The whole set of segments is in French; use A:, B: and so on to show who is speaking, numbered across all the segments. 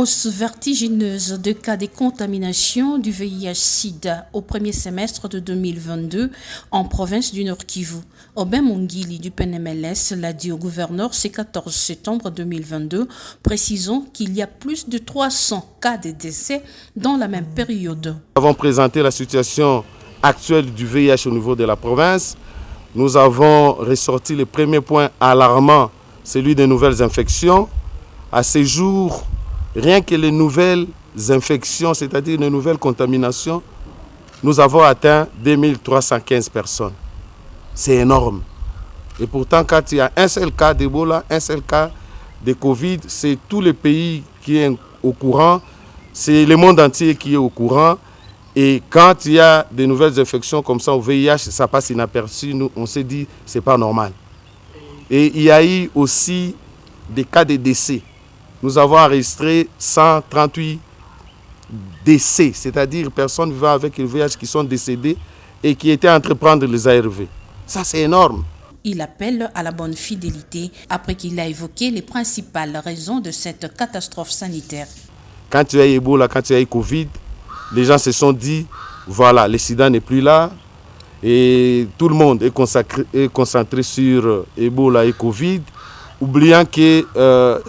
A: Hausse vertigineuse de cas de contamination du VIH-Sida au premier semestre de 2022 en province du Nord Kivu. Aubin Mongili du PNMLS l'a dit au gouverneur ce 14 septembre 2022, précisant qu'il y a plus de 300 cas de décès dans la même période.
B: Nous avons présenté la situation actuelle du VIH au niveau de la province. Nous avons ressorti les premiers points alarmants, celui des nouvelles infections. À ce jour, rien que les nouvelles infections, c'est-à-dire les nouvelles contaminations, nous avons atteint 2315 personnes. C'est énorme. Et pourtant, quand il y a un seul cas d'Ebola, un seul cas de Covid, c'est tout le pays qui est au courant, c'est le monde entier qui est au courant. Et quand il y a des nouvelles infections comme ça au VIH, ça passe inaperçu, nous, on s'est dit, c'est pas normal. Et il y a eu aussi des cas de décès. Nous avons enregistré 138 décès, c'est-à-dire personnes vivant avec le VIH qui sont décédées et qui étaient en train de prendre les ARV. Ça, c'est énorme.
A: Il appelle à la bonne fidélité après qu'il a évoqué les principales raisons de cette catastrophe sanitaire.
B: Quand il y a Ebola, quand il y a Covid, les gens se sont dit, voilà, le sida n'est plus là et tout le monde est concentré sur Ebola et Covid, oubliant que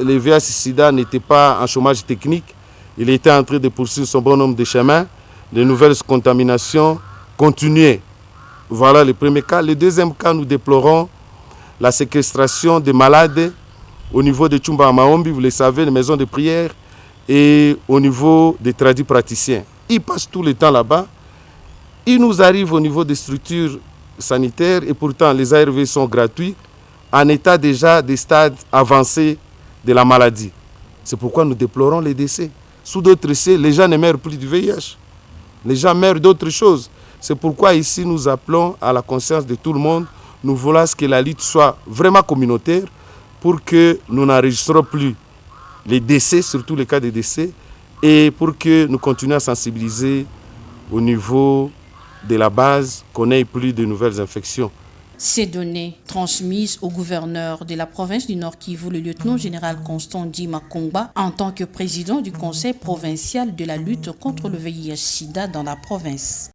B: le VIH-Sida n'était pas en chômage technique, il était en train de poursuivre son bon nombre de chemins, les nouvelles contaminations continuaient. Voilà le premier cas. Le deuxième cas, nous déplorons la séquestration des malades au niveau de Tchumba Maombi, vous le savez, les maisons de prière, et au niveau des tradis praticiens. Ils passent tout le temps là-bas. Ils nous arrivent au niveau des structures sanitaires et pourtant les ARV sont gratuits en état déjà des stades avancés de la maladie. C'est pourquoi nous déplorons les décès. Sous d'autres décès, les gens ne meurent plus du VIH. Les gens meurent d'autres choses. C'est pourquoi ici nous appelons à la conscience de tout le monde. Nous voulons à ce que la lutte soit vraiment communautaire pour que nous n'enregistrons plus les décès, surtout les cas de décès, et pour que nous continuions à sensibiliser au niveau de la base qu'on n'ait plus de nouvelles infections.
A: Ces données transmises au gouverneur de la province du Nord Kivu, le lieutenant-général Constant Dima Kongba, en tant que président du conseil provincial de la lutte contre le VIH-Sida dans la province.